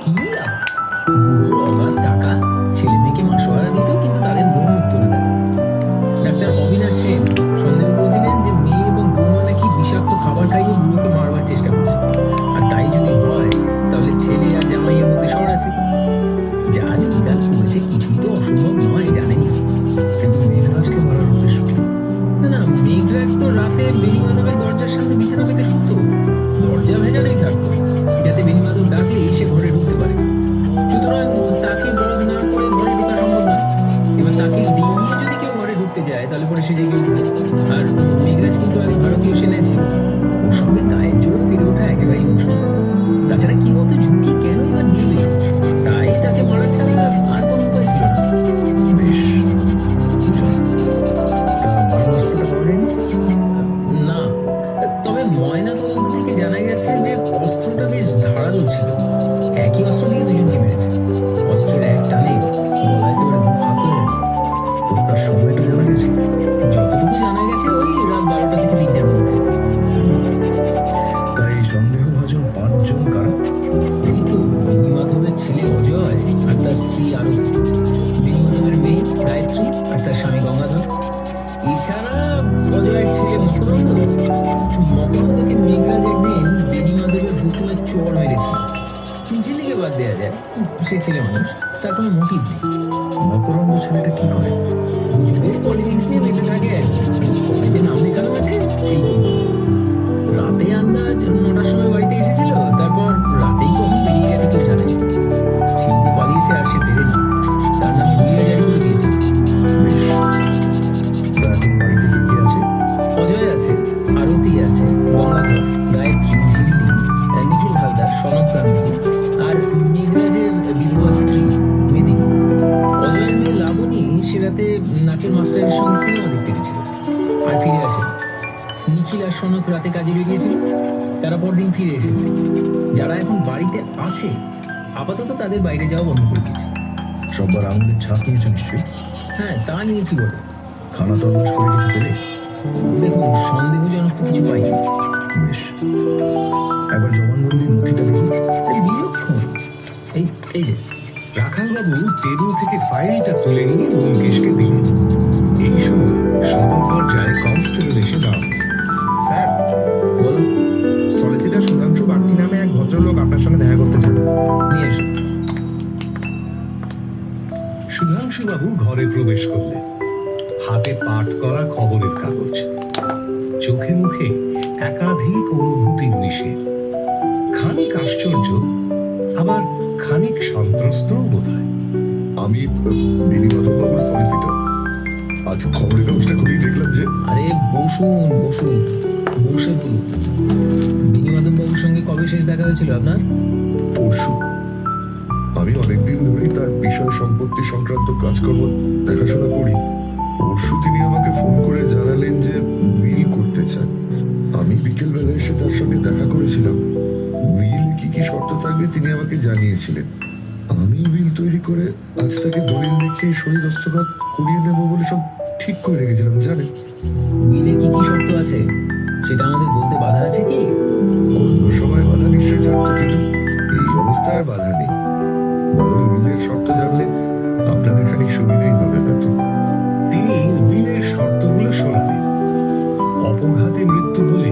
কি আবার বুড়োর অগাধ টাকা, ছেলে মেয়েকে মাসোহারা দিত, কিন্তু তাদের মন উঠতো না দাদা। ডাক্তার অবিনাশ সেন সন্দেহ করেছিলেন যে মেয়ে এবং বৌমা নাকি বিষাক্ত খাবার খাইয়ে বুড়োকে মারবার চেষ্টা করছে, আর তাই যদি হয় তাহলে ছেলে আর জামাইয়ের মধ্যে সর আছে। যা দিনকাল করেছে কিছুই তো অসম্ভব নয়, জানেনি। কিন্তু মেঘরাজকে মারার উদ্দেশ্য কি? না না, মেঘরাজ তো রাতে বেণীমাধবের দরজার সামনে বিছানা পেতে শুতো, দরজা ভেজানোই থাকতো, যাতে বেণীমাধব ডাকলে সে ঘরে ঢুকতে পারে। সুতরাং তাকে বধ না করে ঘরে ঢোকা সম্ভব নয়। এবার তাকে ডিঙিয়ে যদি কেউ ঘরে ঢুকতে যায় তাহলে পরে সে জেগে উঠবে। আর মেঘরাজ কিন্তু আগে ভারতীয় সেনায় ছিল, ওর সঙ্গে গায়ের জোরে পেরে ওঠা একেবারেই মুশকিল। তাছাড়া কি মতো ঝুঁকি কেনই বা নেবে, তাই তাকে মারা ছাড়া আর কোনো উপায় ছিল না। বেশ, বুঝলাম। তা মারণাস্ত্রটা পাওয়া যায়নি? না, তবে ময়না তদন্ত থেকে জানা গেছে যে অস্ত্রটা বেশ ধারালো ছিল। একই অস্ত্র দিয়ে দুজনকে মেরেছে। অস্ত্রের এক টানে গলা একেবারে দুভাগ হয়ে গেছে। হত্যার সময়টা জানা গেছে? যতটুকু জানা গেছে ওই রাত 12টা থেকে 3টার মধ্যে। তাই সন্দেহভাজন 5 জন কারা? এই তো বেণীমাধবের ছেলে অজয় আর তার স্ত্রী আরতি, বেণীমাধবের মেয়ে গায়ত্রী আর তার স্বামী গঙ্গাধর। এছাড়া অজয়ের ছেলে মকরন্দ। মকরন্দকে মেঘরাজ একদিন বেণীমাধবের হুকুমে চড় মেরেছিল। ঝিলিকে বাদ দেওয়া যায়, সে ছেলে মানুষ, তার কোনো মোটিভ নেই। মকরন্দ ছেলেটা কি করে? দুজনে পলিটিক্স নিয়ে মেতে থাকে আর কি। কলেজে নাম লেখানো আছে এই পর্যন্ত। রাতে আন্দাজ 9টার সময় বাড়িতে এসেছিল, তারপর রাতেই কখন বেরিয়ে গেছে কেউ জানে না। সেই যে পালিয়েছে আর সে ফেরেনি, তার নামে হুলিয়া জারি করে দিয়েছে। বেশ, তা এখন বাড়িতে কে কে আছে? অজয় আছে, আরতি আছে, গঙ্গাধর, গায়ত্রী, ঝিল্লি, নিখিল হালদার, সনদ গান্ধী আর মেঘরাজের বিধবা স্ত্রী মেদিনী। অজয়ের মেয়ে লাবণী সে রাতে নাচের মাস্টারের সঙ্গে সিনেমা দেখতে গেছিল আর ফিরে আসে। নিখিল আর সনদ রাতে কাজে বেরিয়েছিল, তারা পরদিন ফিরে এসেছে। যারা এখন বাড়িতে আছে আপাতত তাদের বাইরে যাওয়া বন্ধ করে দিয়েছে। সববার আঙুলের ছাপ নিয়েছো নিশ্চয়ই? হ্যাঁ, তা নিয়েছি বলে। খানা তরমুজ করে কিছু পেলে? দেখুন, সন্দেহজনক তো কিছু পাইনি। বেশ, একবার জবানবন্দির নথিটা দেখি। এই বিলক্ষণ, এই এই যে রাখালবাবু টেবিল থেকে ফাইলটা তুলে নিয়ে ব্যোমকেশকে দিলেন। এই সময় সদর দরজায় কনস্টেবল এসে দাঁড়ালেন। স্যার, বলো, সলিসিটার সুধাংশু বাগচি নামে এক ভদ্রলোক আপনার সঙ্গে দেখা করতে চান। নিয়ে এসো। সুধাংশুবাবু ঘরে প্রবেশ করলেন। হাতে পাঠ করা খবরের কাগজ, চোখে মুখে একাধিক অনুভূতির মিশেল। খানিক আশ্চর্য, আবার খানিক সন্ত্রস্তও বোধ হয়। আমি বেণীমাধববাবুর সলিসিটার। আজ খবরের কাগজটা খুবই দেখলাম যে আরে বসুন বসুন, বসে বলুন। বেণীমাধব বাবুর সঙ্গে কবে শেষ দেখা হয়েছিল আপনার? পরশু। আমি অনেকদিন ধরেই তার বিষয় সম্পত্তি সংক্রান্ত কাজকর্ম দেখাশোনা করি। পরশু তিনি আমাকে ফোন করে জানালেন যে উইল করতে চান। আমি বিকেলবেলা এসে তার সঙ্গে দেখা করেছিলাম। উইলে কি কি শর্ত থাকবে তিনি আমাকে জানিয়েছিলেন। আমি উইল তৈরি করে আজ তাকে দলিল দেখিয়ে সই দস্তখত করিয়ে নেবো বলে সব ঠিক করে রেখেছিলাম, জানেন। উইলে কি কি শর্ত আছে সেটা আমাদের বলতে বাধা আছে কি? অন্য সময় বাধা নিশ্চয়ই থাকতো, কিন্তু এই অবস্থায় আর বাধা নেই। বরং উইলের শর্ত জানলে আপনাদের খানিক সুবিধেই হবে হয়তো। তিনি উইলের শর্তগুলো শোনালেন। অপঘাতে মৃত্যু হলে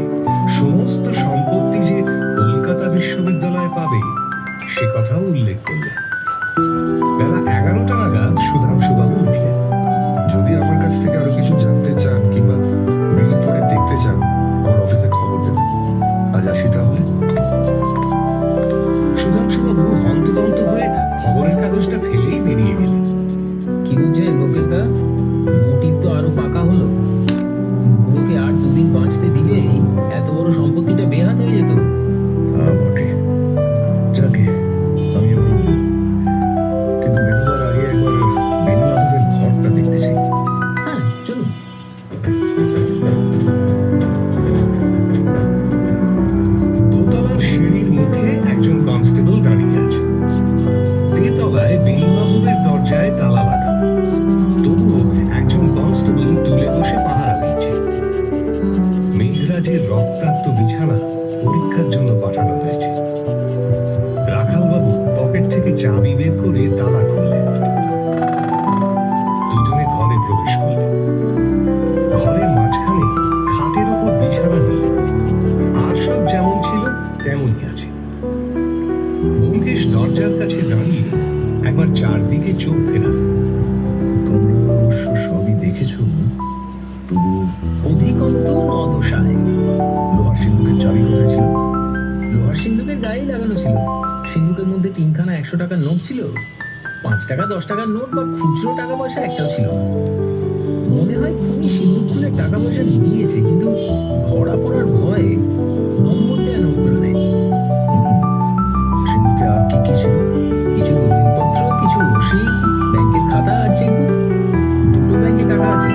সমস্ত সম্পত্তি যে কলকাতা বিশ্ববিদ্যালয় পাবে সে কথাও উল্লেখ করলেন। বেলা 11টা নাগাদ সুধাংশুবাবু উঠলেন। যদি আমার কাছ থেকে আরো কিছু জানতে চান কিংবা উইল পড়ে দেখতে চান, আমার অফিসে খবর দেবেন। আজ আসি তাহলে। সুধাংশুবাবু হন্তদন্ত হয়ে খবরের কাগজটা ফেলেই বেরিয়ে গেলেন। কি বুঝছেন মুকেশ দা, মোটিভ তো আরো পাকা হলো। বুড়োকে আর 2 দিন বাঁচতে দিলেই এত বড় সম্পত্তিটা বেহাত হয়ে যেত। তা বটে। যাকে আমিও বলবো, কিন্তু বেরোবার আগে একবার বেণীমাধবের ঘরটা দেখতে চাই। হ্যাঁ, চলুন। চাবি বের করে তালা খুললেন। দুজনে ঘরে প্রবেশ করলেন। ঘরের মাঝখানে খাটের ওপর বিছানা নেই, আর সব যেমন ছিল তেমনই আছে। ব্যোমকেশ দরজার কাছে দাঁড়িয়ে একবার চারদিকে চোখ ফেরাল। তোমরা অবশ্য সবই দেখেছো, তবু অধিকন্ত নদশায় লোহার সিন্ধুকের চাবি কোথায় ছিল? লোহার সিন্ধুকের গায়েই লাগানো ছিল। সিন্ধুকের মধ্যে 3খানা 100 টাকার নোট ছিল, 5 টাকা 10 টাকার নোট বা খুচরো টাকা পয়সা একটাও ছিল না। মনে হয় খুবই সিন্ধুক খুলে টাকা পয়সা নিয়েছে, কিন্তু ধরা পড়ার ভয়ে নম্বর দেওয়া নোটগুলো নেই। সিন্ধুকে আর কি কি ছিল? কিছু দলিলপত্র, কিছু রসিদ, ব্যাংকের খাতা আর চেকবুক। 2টো ব্যাংকে টাকা আছে,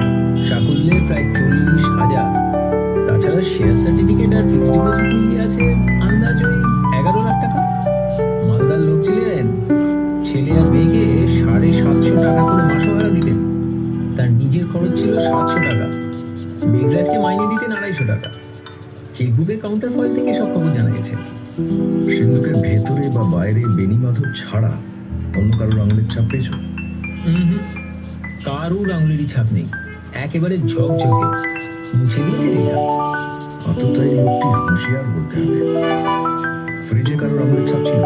সাকুল্যে প্রায় 40,000। তাছাড়া শেয়ার সার্টিফিকেট আর ফিক্সড ডিপোজিট মিলিয়ে আছে আন্দাজ ওই 11 লাখ টাকা। মালদার লোক ছিলেন, ছেলে আর মেয়েকে 750 টাকা করে মাসোহারা দিতেন। তার নিজের খরচ ছিল 700 টাকা, মেঘরাজকে মাইনে দিতেন 250 টাকা। চেকবুকের কাউন্টার ফয়েল থেকে সব খবর জানা গেছে। সিন্ধুকের ভেতরে বা বাইরে বেনি মাধব ছাড়া অন্য কারোর আঙুলের ছাপ পেয়েছো? হুম, কারুর আঙুলেরই ছাপ নেই, একেবারে ঝকঝকে, মুছে দিয়েছে এটা। অতটাই লোকটি হুঁশিয়ার বলতে হবে। ফ্রিজে কারোর আঙুলের ছাপ ছিল?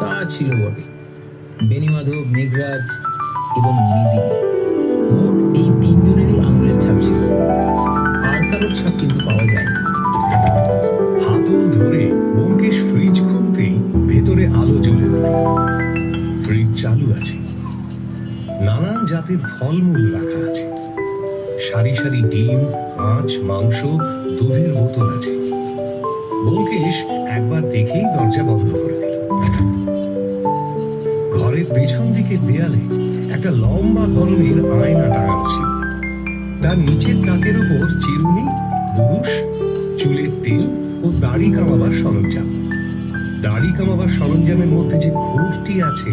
তা ছিল বটে, বেনিমাধব, মেঘরাজ এবং মেদিনী, মোট এই 3 জনেরই আঙুলের ছাপ ছিল। আর কারোর ছাপ কিন্তু পাওয়া যায়নি। হাতল ধরে ব্যোমকেশ ফ্রিজ খুলতেই ভেতরে আলো জ্বলে ওঠে। ফ্রিজ চালু আছে, নানান জাতের ফলমূল রাখা আছে, সারি সারি ডিম, মাছ, মাংস, দুধের বোতল আছে। ব্যোমকেশ একবার দেখেই দরজা বন্ধ করে দিল। ঘরের পেছন দিকের দেয়ালে একটা লম্বা ধরনের আয়না টাঙানো ছিল। তার নিচের তাকের উপর চিরুনি, বুরুশ, চুলের তেল ও দাড়ি কামাবার সরঞ্জাম। দাড়ি কামাবার সরঞ্জামের মধ্যে যে খুঁটটি আছে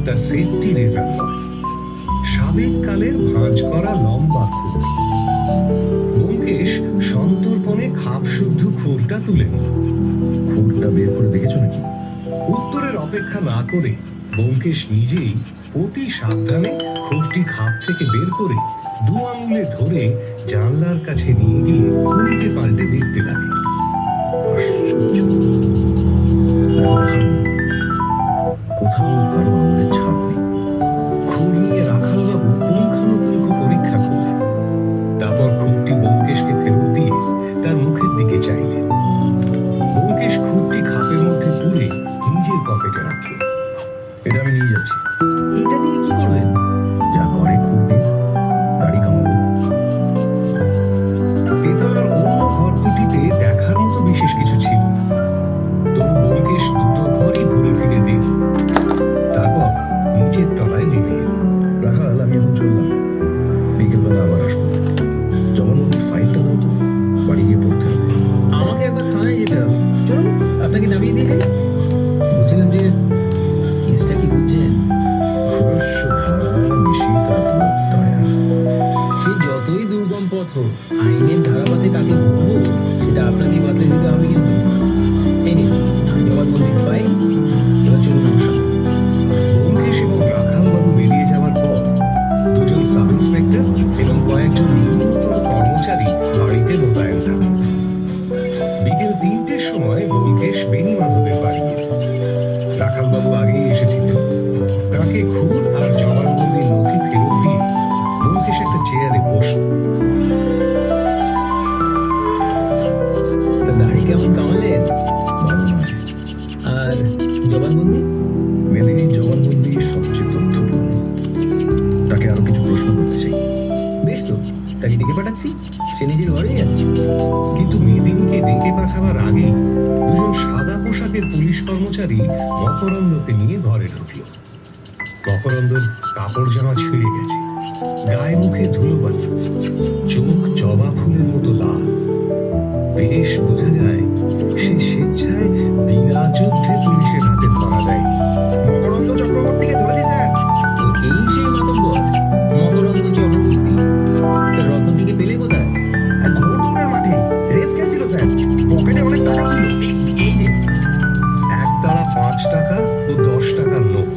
তা সেফটি রেজার নয়, সাবেক কালের ভাঁজ করা লম্বা খুঁট। ব্যোমকেশ সন্তর্পণে খাপ শুদ্ধ খুঁটটা তুলে নিল। খুঁটটা বের করে দেখেছো নাকি? উত্তরের অপেক্ষা না করে ব্যোমকেশ নিজেই অতি সাবধানে খুঁটটি খাপ থেকে বের করে 2 আঙুলে ধরে জানলার কাছে নিয়ে গিয়ে উল্টে পাল্টে দেখতে লাগলো। আশ্চর্য, এখন কোথাও কারো আঙুলের ছাপ নেই। খুঁড় নিয়ে রাখালবাবু পুঙ্খানুপুঙ্খ পরীক্ষা করলেন। তারপর খুঁটটি ব্যোমকেশকে ফেরত দিয়ে তার মুখের দিকে চাইলেন। ব্যোমকেশ খুঁটটি খাপের মধ্যে তুলে নিজের পকেটে রাখল। এটা আমি নিয়ে যাচ্ছি। এটা দিয়ে কি করবেন? যা করে খুঁট দিয়ে দাড়ি কামাবো। তেতলার অন্য ঘর দুটিতে দেখার মতো বিশেষ কিছু ছিল না। তবু ব্যোমকেশ দুটো ঘরই ঘুরে ফিরে দেখল। তারপর নিচের তলায় নেমে এল। রাখাল, আমি এখন চললাম, বিকেলবেলা আবার আসবো। জবানবন্দির ফাইলটা দাও তো, বাড়ি গিয়ে পড়তে হবে। আমাকে একবার থানায় যেতে হবে, চলুন আপনাকে নামিয়ে দিয়ে যাই। বলছিলাম যে কেসটা কি বুঝছেন? খরস্য ধারা নিশিতা দয়া। সে যতই দুর্গম পথ হোক, আইনের ধারাপথে কাকে ভুলবো সেটা আপনাকেই বাতলে দিতে হবে। কিন্তু এই নিন জবানবন্দির ফাইল, এবার চলুন আমার সঙ্গে। ব্যোমকেশ এবং রাখালবাবু বেরিয়ে যাওয়ার পর দুজন সাব ইন্সপেক্টর এবং কয়েকজন ন্যূনতর কর্মচারী বাড়িতে মোতায়েন থাকেন। বিকেল 3টের সময় ব্যোমকেশ বেনিমাধবের বাড়ি এল। রাখালবাবু আগেই এসেছিলেন। তাকে খুঁট আর জবানবন্দির নথি ফেরত দিয়ে ব্যোমকেশ একটা চেয়ারে বসল। তা দাড়ি কেমন কামালেন? ভালো নয়। আর জবানবন্দি? মেদিনীর জবানবন্দি সবচেয়ে তথ্যপূর্ণ। তাকে আরো কিছু প্রশ্ন করতে চাই। বেশ তো, তাকে ডেকে পাঠাচ্ছি, সে নিজের ঘরেই আছে। কিন্তু মেদিনীকে ডেকে পাঠাবার আগেই দুজন সাদা পোশাকের পুলিশ কর্মচারী মকরন্দকে নিয়ে ঘরে ঢুকল। মকরন্দর কাপড় জামা ছিঁড়ে গেছে, গায়ে মুখে ধুলোবালি, চোখ জবা ফুলের মতো লাল। বেশ বোঝা যায় সে স্বেচ্ছায় বিনা যুদ্ধে পুলিশের হাতে ধরা দেয়নি। মকরন্দ চক্রবর্তীকে ধরেছি স্যার। তো এই সেই মাতব্বর মকরন্দ চক্রবর্তী। তার রত্নটিকে পেলে কোথায়? আর ঘোর দৌড়ের মাঠে রেস খেলছিল স্যার। পকেটে অনেক টাকা ছিল, এই যে একতারা 5 টাকা ও 10 টাকার নোট।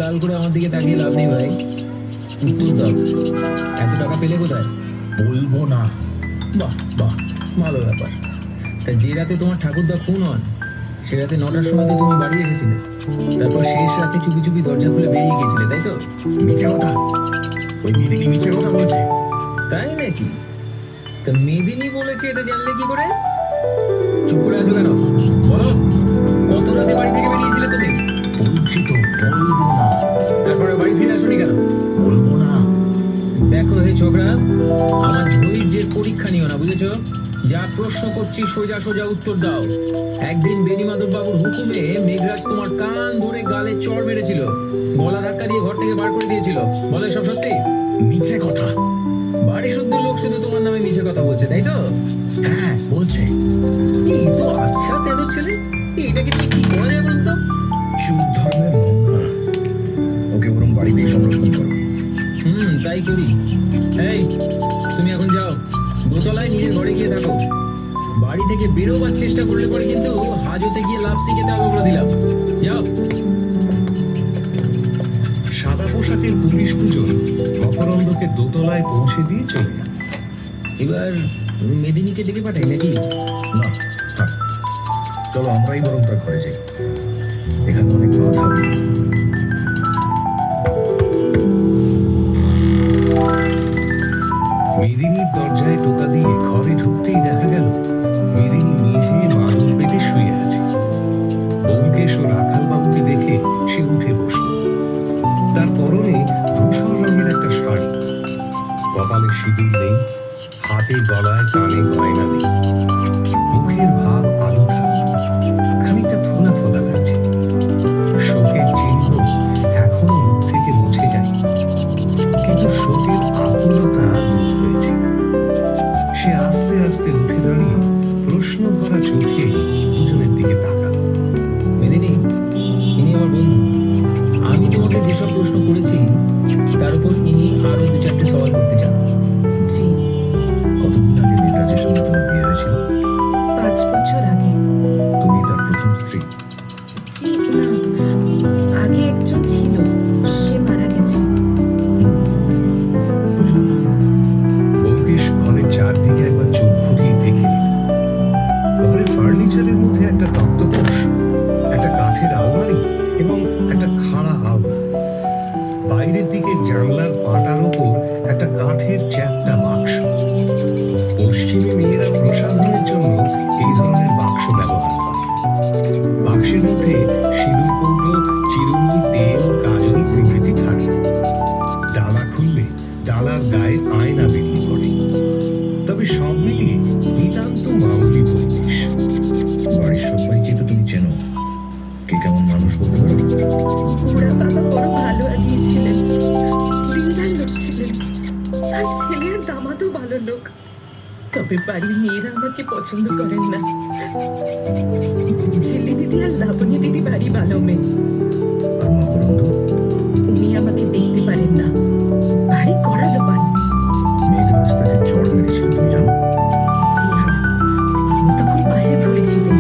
লাল করে আমার দিকে তাকিয়ে লাভ নেই ভাই, উত্তর দাও। এত টাকা পেলে কোথায়? বলবো না। বাহ বাহ, ভালো ব্যাপার। তা যে রাতে তোমার ঠাকুরদা খুন হন, সে রাতে 9টার সময় তো তুমি বাড়ি এসেছিলে, তারপর শেষ রাতে চুপি চুপি দরজা খুলে বেরিয়ে গেছিলে, তাই তো? মিছে কথা। ওই মেয়েদিনী মিছে কথা বলছে। তাই নাকি? তা মেদিনী বলেছে এটা জানলে কি করে? চুপ করে আছো কেন? বলো, কত রাতে বাড়ি থেকে বেরিয়েছিলে তুমি? বলছি তো, বলবো না। তারপরে বাড়ি ফিরে আসোনি কেন? বলবো না। দেখো হে ছোকরা, আমার ধৈর্যের পরীক্ষা নিও না, বুঝেছো? যা প্রশ্ন করছি সোজা সোজা উত্তর দাও। একদিন বেণীমাধব বাবুর হুকুমে মেঘরাজ তোমার কান ধরে গালে চড় মেরেছিল, গলা ধাক্কা দিয়ে ঘর থেকে বার করে দিয়েছিল, বলে সব সত্যি? মিছে কথা। বাড়ি শুদ্ধ লোক শুধু তোমার নামে মিছে কথা বলছে, তাই তো? হ্যাঁ, বলছে। এই তো আচ্ছা তেদর ছেলে, এটাকে নিয়ে কি করা যায় বলতো? চুপ ধর্মের নোংরা। ওকে বরং বাড়িতেই সংরক্ষণ করো। তাই করি। এই, তুমি এখন যাও, দোতলায় নিজের ঘরে গিয়ে থাকো। বাড়ি থেকে বেরোবার চেষ্টা করলে পরে কিন্তু হাজতে গিয়ে লাভ শিখেতে হবে বলে দিলাম। যাও। সাদা পোশাকের পুলিশ দুজন মকরন্দকে দোতলায় পৌঁছে দিয়ে চলে গেল। এবার মেদিনীকে ডেকে পাঠাই নাকি? না, থাক। চলো আমরাই বরং তার ঘরে যাই। এখানে অনেক বাধা। মেদিনীর দরজায় টোকা দিয়ে ঘরে ঢুকতেই দেখা গেল মেদিনী মেঝে মাদুর পেতে শুয়ে আছে। ব্যোমকেশ ও রাখাল বাবুকে দেখে সে উঠে বসল। তার পরনে ধূসর রঙের একটা শাড়ি, কপালে সিঁদুর নেই, হাতে গলায় কানে গয়না নেই, মুখের ভাব আলুঠা, খানিকটা ফোলা ফোলা লাগছে। শোকের চিহ্ন এখনো মুখ থেকে মুছে যায়, কিন্তু শোকের আকুলতা দূর হয়েছে। সে আস্তে আস্তে উঠে দাঁড়িয়ে প্রশ্ন ভরা চোখে দুজনের দিকে তাকাল। মেদিনী, ইনি আমার বন্ধু। আমি তোমাকে যেসব প্রশ্ন করেছি তার উপর ইনি আরো 2-4টে সওয়াল করতে চান। জি, কতদিন আগে মেঘরাজের সঙ্গে তোমার বিয়ে হয়েছিল? 5 বছর আগে। তুমি তার প্রথম স্ত্রী? জি না, আগে একজন ছিল, সে মারা গেছে। বুঝলাম। ব্যোমকেশ ঘরের চারদিকে একবার চোখ ঘুরিয়ে দেখে নিল। ঘরের ফার্নিচারের মধ্যে একটা তক্তপোষ, একটা কাঠের আলমারি এবং একটা খাড়া আলনা। বাইরের দিকে জানলার পাটার ওপর একটা কাঠের চ্যাপ্টা বাক্স। পশ্চিমী মেয়েরা প্রসাধনের জন্য এই ধরনের বাক্স ব্যবহার করে। বাক্সের মধ্যে সিঁদুর কৌটো, চিরুনি, তেল, কাজল প্রভৃতি থাকে। ডালা খুললে ডালার গায়ে আয়না বেরিয়ে পড়ে। তবে সব মিলিয়ে নিতান্ত মামুলি পরিবেশ। বাড়ির সবাইকে তো তুমি চেনো। কে কেমন মানুষ বলতে পারো? ওরা বাবা বড় ভালো আদমি ছিলেন, দিনদার লোক ছিলেন। তার ছেলে আর দামাদও ভালো লোক, তবে বাড়ির মেয়েরা আমাকে পছন্দ করেন না। ছেলে দিদি আর লাবণী দিদি বাড়ি ভালো মেয়ে, আর মকরন্দ? উনি আমাকে দেখতে পারেন না, ভারী কড়া জবান। মেঘরাজ তাকে চড় মেরেছিল, তুমি জানো? জি হ্যাঁ, আমি তখন পাশে ধরেছিলাম।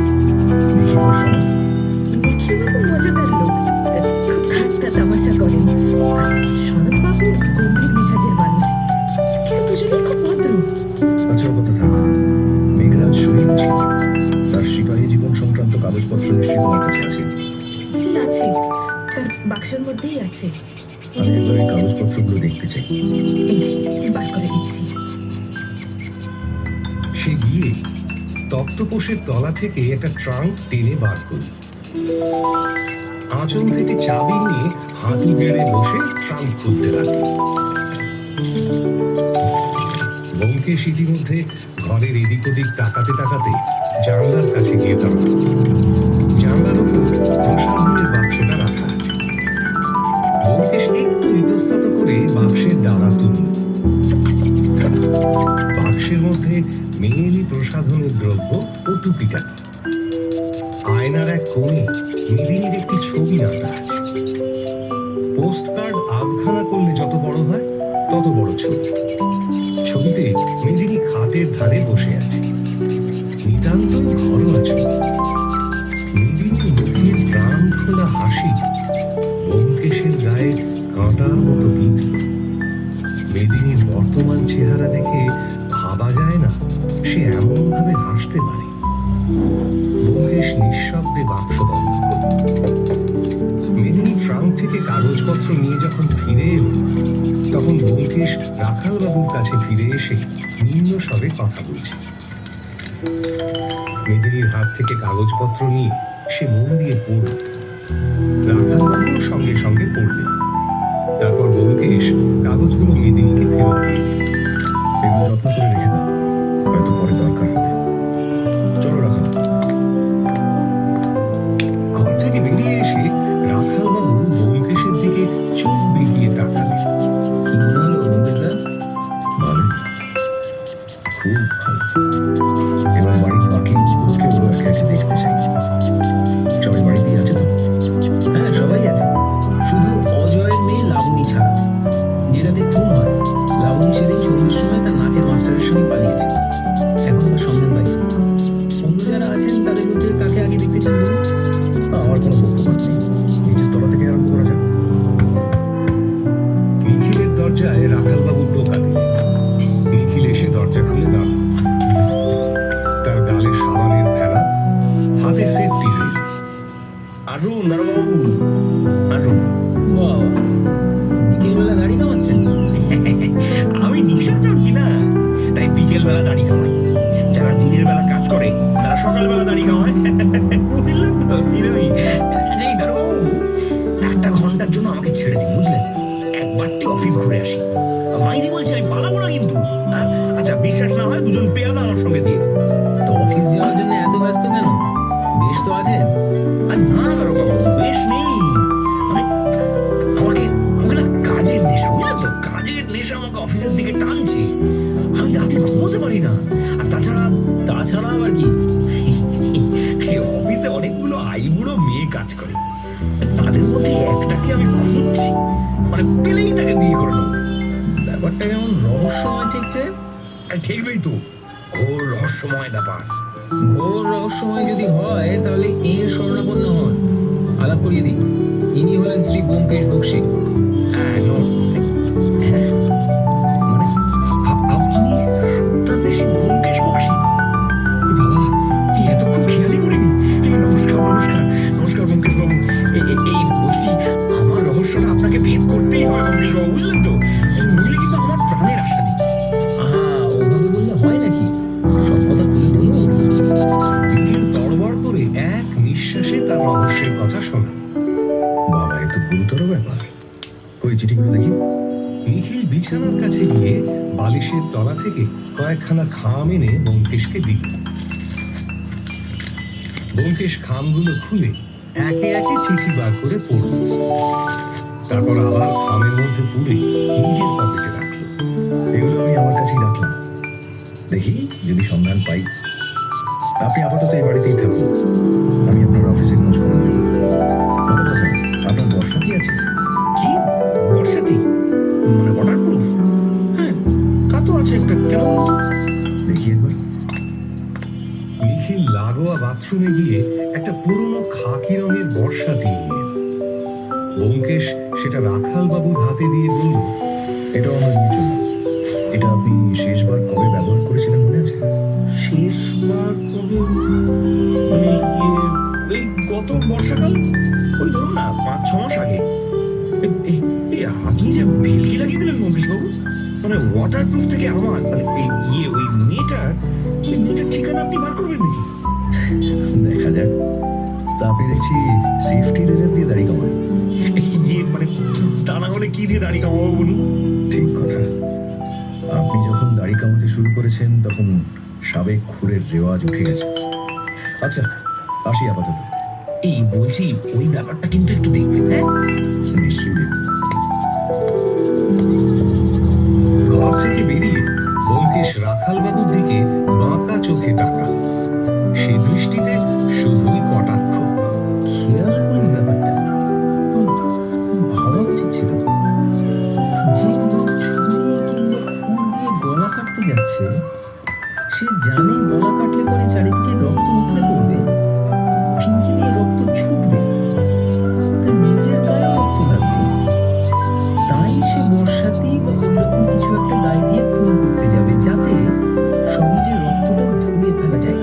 দেখি ওর সময়। নিখিলবাবু মজাদার লোক, খুব ঠাট্টা তামাশা করেন। আর শরৎবাবু গম্ভীর মেজাজের মানুষ, কিন্তু দুজনেই খুব ভদ্র। আচ্ছা, ওর কথা থাক। মেঘরাজ শহীদ ছিল। তার সিপাহী জীবন সংক্রান্ত কাগজপত্র নিশ্চয়ই তোমার কাছে আছে। জি আছে, তার বাক্সের মধ্যেই আছে। আমি একবার এই কাগজপত্রগুলো দেখতে চাই। এই যে বার করে দিচ্ছি। সে গিয়ে তক্তপোষের তলা থেকে একটা ট্রাঙ্ক টেনে বার করল। আঁচল থেকে চাবি নিয়ে হাঁটু গেড়ে বসে ট্রাঙ্ক খুলতে লাগল। ব্যোমকেশ ইতিমধ্যে ঘরের এদিক ওদিক তাকাতে তাকাতে জানলার কাছে গিয়ে দাঁড়াল। জানলার উপর প্রসাধনের বাক্সটা রাখা আছে। ব্যোমকেশ একটু ইতস্তত করে বাক্সের ডালা তুলল। বাক্সের মধ্যে মেয়েলি প্রসাধনের দ্রব্য ও টুপিটাকি। আয়নার এক কোণে মেদিনীর একটি ছবি আঁকা আছে। পোস্ট কার্ড আধখানা করলে যত বড় হয় তত বড় ছবি। ছবিতে মেদিনী খাটের ধারে বসে আছে। নিতান্ত ঘরোয়া ছবি। মেদিনীর মুখের প্রাণ খোলা হাসি ব্যোমকেশের গায়ে হতে পারে? ব্যোমকেশ নিঃশব্দে বাক্স বন্ধ করল। মেদিনী ট্রাঙ্ক থেকে কাগজপত্র নিয়ে যখন ফিরে এলো, তখন ব্যোমকেশ রাখালবাবুর কাছে ফিরে এসে নিম্ন স্বরে কথা বলছে। মেদিনীর হাত থেকে কাগজপত্র নিয়ে সে মন দিয়ে পড়ল। রাখালবাবুও সঙ্গে সঙ্গে পড়লেন। তারপর ব্যোমকেশ কাগজগুলো মেদিনীকে ফেরত দিয়ে দিল। এগুলো যত্ন করে রেখে দাও, হয়তো পরে দরকার হবে। চলো রাখাল। ঘর থেকে বেরিয়ে এসে রাখালবাবু ব্যোমকেশের দিকে চোখ বেঁকিয়ে তাকালেন। কি মনে হলো বন্ধুরা? ভালো, খুব ভালো। এবার বাড়ির বাকি লোককে ওরা একে একে দেখতে চাই। সবাই বাড়িতেই আছে তো? হ্যাঁ, সবাই আছে, শুধু অজয়ের মেয়ে লাবণী ছাড়া। যেটাতে খুন হয়, লাবণী সেদিন সন্ধ্যের সময় তার নাচের মাস্টারের সঙ্গে পালিয়েছে। এখন তার সন্ধান পাই। অন্য যারা আছেন তাদের মধ্যে কাকে আগে দেখতে চান বলুন? আমার কোনো পক্ষপাত নেই, নিচের তলা থেকে আরম্ভ করা যাক। নিখিলের দরজায় রাখালবাবু টোকা দিলেন। নিখিল এসে দরজা খুলে দাঁড়াল। তার গালে সাবানের ফেলা, হাতে সেফটি রেজার। আসুন দারোগাবু, আসুন। বাহ, বিকেলবেলা দাড়ি কামাচ্ছেন? আমি নিশাচর কিনা, তাই বিকেল বেলা দাড়ি কামাই। যারা দিনের বেলা কাজ করে তারা সকালবেলা দাড়ি কামায়। বুঝলেন তো? এরকমই। আচ্ছা, এই দারোগাবু, একটা ঘন্টার জন্য আমাকে ছেড়ে দিন, বুঝলেন? একবারটি অফিস ঘুরে আসি। মাইজি বলছে আমি পালাবো না কিন্তু। হ্যাঁ? আচ্ছা, বিশ্বাস না হয় দুজন পেয়াদা আমার সঙ্গে দিয়ে দিন। তো অফিস যাওয়ার জন্য এত ব্যস্ত কেন? বেশ তো আছেন। আর না দারোগাবু, বেশ নেই। মানে আমাকে আমাকে না কাজের নেশা, বুঝলেন তো? কাজের নেশা আমাকে অফিসের দিকে টানছে। আমি রাতে ঘুমোতে পারি না। আর তাছাড়া আবার কি? এই অফিসে অনেকগুলো আইবুড়ো মেয়ে কাজ করে। তাদের মধ্যে একটাকে আমি খুঁজছি, মানে পেলেই তাকে বিয়ে করে নেবো। ব্যাপারটা কেমন রহস্যময় ঠেকছে। আর ঠিকই তো, ঘোর রহস্যময় ব্যাপার। ঘোর রহস্যময় যদি হয় তাহলে এর শরণাপন্ন হন। আলাপ করিয়ে দিই, ইনি হলেন শ্রী ব্যোমকেশ বক্সী। হ্যাঁ, হ্যাঁ, মানে আপনি সত্যান্বেষী ব্যোমকেশ বক্সী? বাবা, এতক্ষণ খেয়ালই করিনি। নমস্কার নমস্কার নমস্কার ব্যোমকেশ বাবু। এই বলছি, আমার রহস্যটা আপনাকে ভেদ করতেই হবে ব্যোমকেশ বাবু, বুঝলেন তো? নইলে কিন্তু আমার প্রাণের আশা নেই। আহা, ওভাবে বললে হয় নাকি? সব কথা খুলে বলুন। নিখিল তড়বড় করে এক নিঃশ্বাসে তার রহস্যের কথা শোনাল। বাবা, এ তো গুরুতর ব্যাপার। কই চিঠিগুলো দেখি। নিখিল বিছানার কাছে গিয়ে বালিশের তলা থেকে কয়েকখানা খাম এনে ব্যোমকেশকে দিল। ব্যোমকেশ খামগুলো খুলে একে একে চিঠি বার করে পড়ল। তারপর আবার খামের মধ্যে পুরে নিজের পকেটে রাখল। এগুলো আমি আমার কাছেই রাখলাম, দেখি যদি সন্ধান পাই। আপনি আপাতত এই বাড়িতেই থাকুন, আমি আপনার অফিসে খোঁজ খবর নেব। ভালো কথা, আপনার বর্ষাতি আছে? কি বর্ষাতি? মানে ওয়াটারপ্রুফ? হ্যাঁ, তা তো আছে একটা। কেন বলতো? দেখি একবার। নিখিল লাগোয়া বাথরুমে গিয়ে একটা পুরনো খাকি রঙের বর্ষাতি নিয়ে এলো। ব্যোমকেশ সেটা রাখালবাবুর হাতে দিয়ে বলল, এটাও আমার নিয়ে চলুন। এটা আপনি শেষবার কবে ব্যবহার করেছিলেন মনে আছে? শেষবার কবে? মানে এই গত বর্ষাকাল, ওই ধরুন না 5-6 মাস আগে। এই আপনি যে ভেলকি লাগিয়ে দিলেন ব্যোমকেশ বাবু, মানে ওয়াটারপ্রুফ থেকে আমার মানে ওই মেয়েটার ঠিকানা আপনি বার করবেন নাকি? দেখা যাক। তা আপনি দেখছি সেফটি রেজার দিয়ে দাড়ি কামান। মানে তা না হলে কি দিয়ে দাড়ি কামাবো বলুন? ঠিক কথা, আপনি যখন দাড়ি কামাতে শুরু করেছেন তখন সাবেক খুরের রেওয়াজ উঠে গেছে। আচ্ছা, আসি আপাতত। এই বলছি, ওই ব্যাপারটা কিন্তু একটু দেখবেন। হ্যাঁ, নিশ্চয়ই দেখব। ঘর থেকে বেরিয়ে ব্যোমকেশ রাখালবাবুর দিকে বাঁকা চোখে তাকাল। সে দৃষ্টিতে শুধুই কটাক্ষ। খেয়াল করুন ব্যাপারটা, ভাবা উচিত ছিল। যে ছুরি কিংবা খুর দিয়ে গলা কাটতে যাচ্ছে, সে জানে গলা কাটলে পরে চারিদিকে রক্ত উঠলে পড়বে, ফিনকি দিয়ে রক্ত ছুটবে, তার নিজের গায়ে রক্ত লাগবে। তাই সে বর্ষাতেই বা ওইরকম কিছু একটা গায়ে দিয়ে খুন করতে যাবে, যাতে সহজে রক্তটা ধুয়ে ফেলা যায়।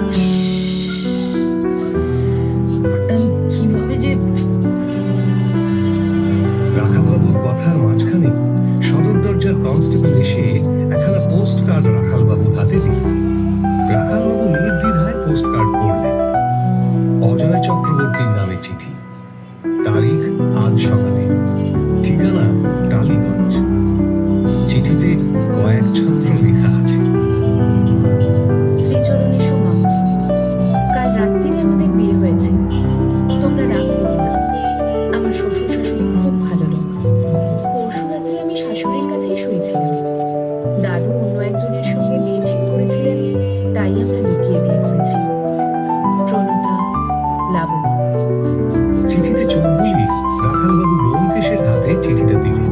হাতে দিল। রাখালবাবু নির্দ্বিধায় পোস্ট কার্ড পড়লেন। অজয় চক্রবর্তীর নামে চিঠি, তারিখ আজ সকালে, ঠিকানা টালিগঞ্জ। চিঠিতে কয়েক ছত্র লেখা আছে। শ্রীচরণে সোমা, কাল রাত্রিরে আমাদের বিয়ে হয়েছে। তোমরা রাগ করো না। আমার শ্বশুর শাশুড়ি খুব ভালো লোক। পরশু রাত্রে আমি শাশুড়ির কাছেই শুয়েছিলাম। দাদু অন্য একজনের সঙ্গে বিয়ে ঠিক করেছিলেন, তাই আমরা লুকিয়ে বিয়ে করেছি। প্রণতা, লাবণ্য। চিঠিতে চোখ বুলিয়ে রাখালবাবু ব্যোমকেশের হাতে চিঠিটা দিলেন।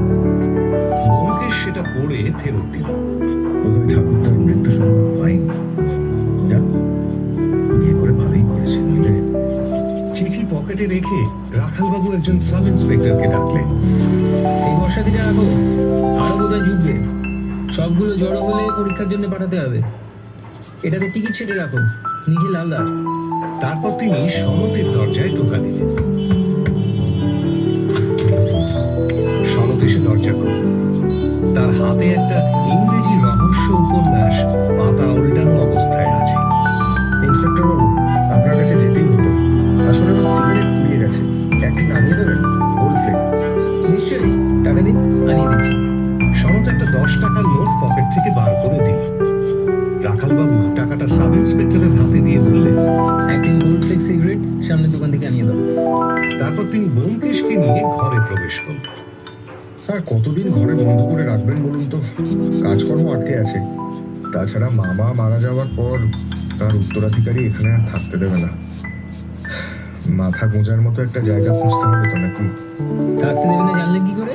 ব্যোমকেশ সেটা পড়ে ফেরত দিল। বোধহয় ঠাকুর তার মৃত্যু সংবাদ পাইনি। যাক, বিয়ে করে ভালোই করেছে, নইলে চিঠি পকেটে রেখে রাখালবাবু একজন সাব ইন্সপেক্টরকে ডাকলেন। এই বর্ষাদিটা রাখো, আরো বোধহয় জুটবে। সবগুলো জড়ো হলে পরীক্ষার জন্য পাঠাতে হবে। এটাতে টিকিট সেটে রাখো, নিখিল হালদার। তারপর তিনি সনতের দরজায় টোকা দিলেন। সনত এসে দরজা খুলল। তার হাতে একটা ইংরেজি রহস্য উপন্যাস পাতা উল্টানো অবস্থায় আছে। ইন্সপেক্টর বাবু, আপনার কাছে যেতেই হতো। আসলে আমার সিগারেট ফুরিয়ে গেছে, একটা নামিয়ে দেবেন? ওল্ড ফ্লেক। নিশ্চয়ই, টাকা দিন, আনিয়ে দিচ্ছি। সনত একটা 10 টাকার নোট পকেট থেকে বার করে দিল। রাখালবাবু টাকাটা সাব ইন্সপেক্টরের হাতে দিয়ে বললেন। একটি গোল্ড ফ্লেক্স সিগারেট সামনের দোকান থেকে আনিয়ে দাও। তারপর তিনি ব্যোমকেশকে নিয়ে ঘরে প্রবেশ করলেন। আর কতদিন ঘরে বন্ধ করে রাখবেন বলুন তো? কাজকর্ম আটকে আছে। তাছাড়া মামা মারা যাওয়ার পর তার উত্তরাধিকারী এখানে আর থাকতে দেবে না। মাথা গোঁজার মতো একটা জায়গা খুঁজতে হবে তো নাকি? থাকতে দেবে না জানলেন কি করে?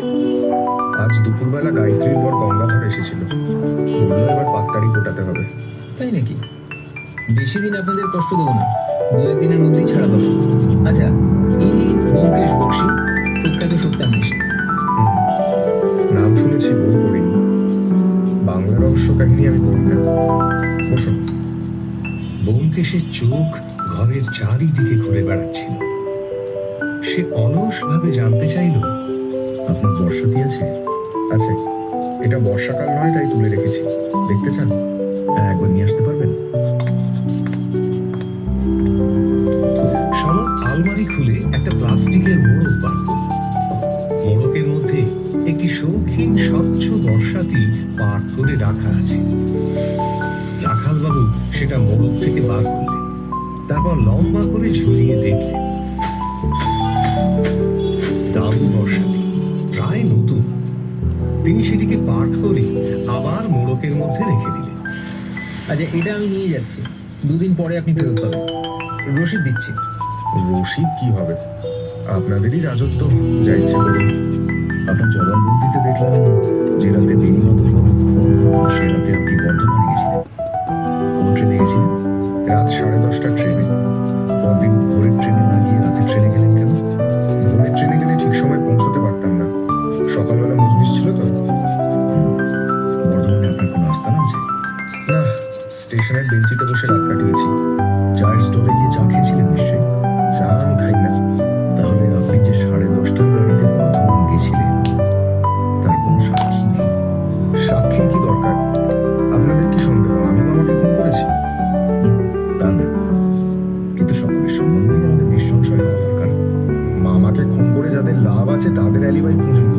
আজ দুপুরবেলা গায়ত্রীর বর গঙ্গাধর এসেছিল, বললো এবার পাত্তারি গোটাতে হবে। তাই নাকি? বেশি দিন আপনাদের কষ্ট দেবো না, 2-1 দিনের মধ্যেই ছাড়া পাবো। আচ্ছা, ইনি ব্যোমকেশ বক্সী, প্রখ্যাত সত্যান্বেষী। নাম শুনেছি, বই পড়িনি। বাংলা রহস্য কাহিনী আমি পড়ি না। বসুন। ব্যোমকেশের চোখ ঘরের চারিদিকে ঘুরে বেড়াচ্ছিল। সে অলসভাবে জানতে চাইল, আপনার বর্ষাতি আছে? আছে, এটা বর্ষাকাল নয় তাই তুলে রেখেছি। দেখতে চান? হ্যাঁ, একবার নিয়ে আসতে পারবেন? সনদ আলমারি খুলে একটা প্লাস্টিকের মোড়ক বার করল। মোড়কের মধ্যে একটি শৌখিন স্বচ্ছ বর্ষাতি পাট করে রাখা আছে। রাখালবাবু সেটা মোড়ক থেকে বার করলেন। তারপর লম্বা করে ঝুলিয়ে দেখলেন। দামি বর্ষাতি, প্রায় নতুন। তিনি সেটিকে পাট করে আবার মোড়কের মধ্যে রেখে দিলেন। আচ্ছা, এটা আমি নিয়ে যাচ্ছি, 2 দিন পরে আপনি ফেরত পাবেন। রসিদ দিচ্ছি। রসিদ কি হবে? আপনাদেরই রাজত্ব, যা ইচ্ছে করুন। আপনার জবানবন্দিতে দেখলাম যে রাতে বেণীমাধববাবু খুন হন, সে রাতে আপনি বর্ধমানে গেছিলেন। কোন ট্রেনে গেছিলেন? রাত 10:30টার ট্রেনে। পরদিন ভোরের ট্রেনে না গিয়ে রাতের ট্রেনে গেলেন কেন? ভোরের ট্রেনে গেলে ঠিক সময় পৌঁছতে পারতাম না, সকালবেলা মজলিস ছিল তো। বর্ধমানে আপনার কোনো আস্তানা আছে? না, স্টেশনের বেঞ্চিতে বসে রাত কাটিয়েছি। চায়ের স্টলে গিয়ে চা খেয়েছিলেন নিশ্চয়ই। চা আমি খাই না। তাহলে আপনি যে 10:30টার গাড়িতে বর্ধমান গেছিলেন তার কোনো সাক্ষী নেই। সাক্ষীর কি দরকার? আপনাদের কি সন্দেহ আমি মামাকে খুন করেছি? তা না, কিন্তু সকলের সম্বন্ধেই আমাদের নিঃসংশয় হওয়া দরকার। মামাকে খুন করে যাদের লাভ আছে তাদের অ্যালিবাই খুঁজুন,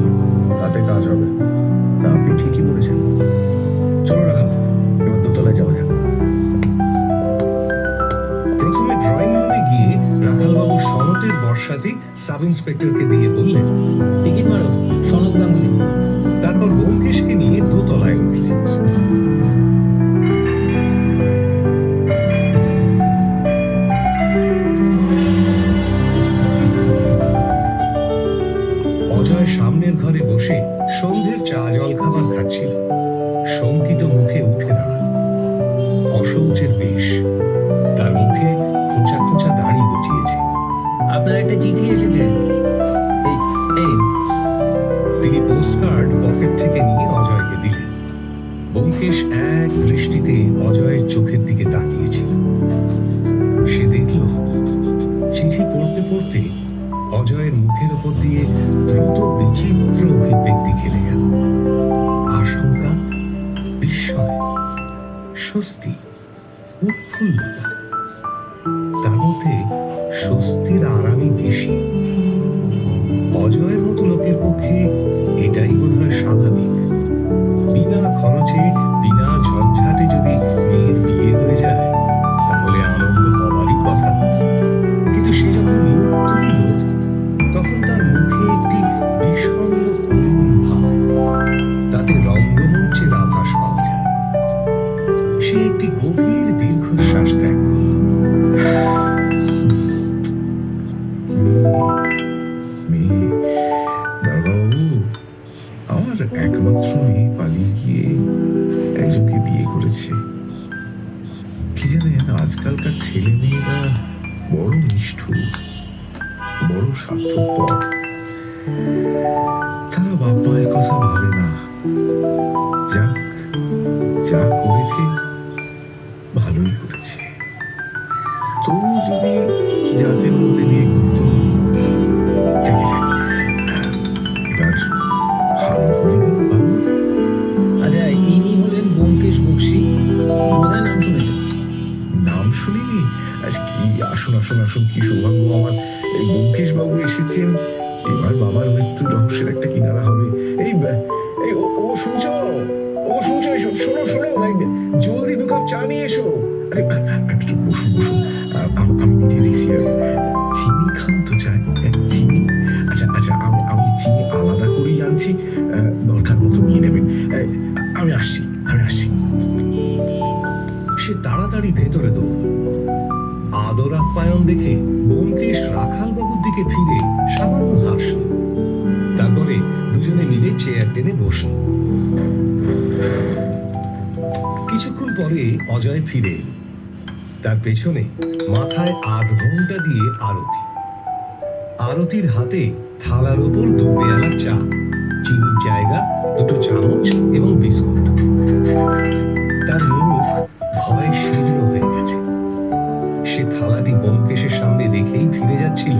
তাতে কাজ হবে। তা আপনি ঠিকই বলেছেন। চলো রাখাল, এবার দোতলায় যাওয়া যাক। প্রথমে ড্রয়িং রুমে গিয়ে রাখালবাবু সনতের বর্ষাতি সাব ইন্সপেক্টরকে দিয়ে বললেন। টিকিট মারো, সনদ গাঙ্গুলি। তারপর ব্যোমকেশকে নিয়ে দোতলায় উঠলেন। অজয় সামনের ঘরে বসে সন্ধ্যের চা জল খাবার খাচ্ছিল। শঙ্কিত মুখে উঠে দাঁড়াল। অশৌচের বেশ, তার মুখে খোঁচা খোঁচা দাড়ি গজিয়েছে। আপনার একটা চিঠি এসেছে। এই এই তিনি পোস্টকার্ড পকেট থেকে নিয়ে অজয়কে দিলেন। ব্যোমকেশ এক দৃষ্টিতে অজয়ের চোখের দিকে তাকিয়েছিল। সে দেখল চিঠি পড়তে পড়তে অজয়ের মুখের উপর দিয়ে দ্রুত বিচিত্র অভিব্যক্তি খেলে গেল। আশঙ্কা, বিস্ময়, স্বস্তি, উৎফুল্লতা, তার মধ্যে স্বস্তির আরামই বেশি। অজয়ের মতো লোকের পক্ষে এটাই বোধহয় স্বাভাবিক। বিনা খরচে, বিনা ঝঞ্ঝাটে যদি মেয়ের বিয়ে হয়ে যায় তাহলে আনন্দ হবারই কথা। কিন্তু সে যখন মুখ তুলল তখন তার মুখে একটি বিষণ্ণ করুণ ভাব, তাতে রঙ্গমঞ্চের আভাস পাওয়া যায়। সে একটি গভীর দীর্ঘশ্বাস ত্যাগ করল। মেয়ে, দারোগাবাবু, আমার একমাত্র মেয়ে পালিয়ে গিয়ে একজনকে বিয়ে করেছে। কি জানেন, আজকালকার ছেলে মেয়েরা বড় নিষ্ঠুর, বড় স্বার্থপর। তারা বাপ মায়ের কথা ভাবে না। যাক, যা করেছে ভালোই করেছে। তবু যদি জাতের মধ্যে বিয়ে করতো, যাকে যাক, এবার ভালো হয়নি বাবু। আচ্ছা, ইনি হলেন ব্যোমকেশ বক্সী, বোধহয় নাম শুনেছেন। নাম শুনিনি? আজ কি, আসুন আসুন আসুন, কি সৌভাগ্য আমার। এই ব্যোমকেশ বাবু এসেছেন। এবার বাবার মৃত্যু রহস্যের একটা কিনারা হবে। এই এই ও শুনছো, এসো, শোনো শোনো, জলদি 2 কাপ চা নিয়ে এসো। আরে একটু বসুন বসুন, আমি নিজে দেখছি। চিনি খান তো চাই? চিনি? আচ্ছা আচ্ছা, আমি চিনি আলাদা করেই আনছি, দরকার মতো নিয়ে নেবেন। আমি আসছি। সে তাড়াতাড়ি ভেতরে দৌড়ল। আদর আপ্যায়ন দেখে ব্যোমকেশ রাখালবাবুর দিকে ফিরে সামান্য হাসল। তারপরে দুজনে মিলে চেয়ার টেনে বসল। কিছুক্ষণ পরে অজয় ফিরে এলো। তার পেছনে মাথায় 8 ঘোমটা দিয়ে আরতি। আরতির হাতে থালার ওপর 2 পেয়ালা চা, চিনির জায়গা 2 চামচ এবং বিস্কুট। তার মুখ ভয়ে শীর্ণ হয়ে গেছে। সে থালাটি ব্যোমকেশের সামনে রেখেই ফিরে যাচ্ছিল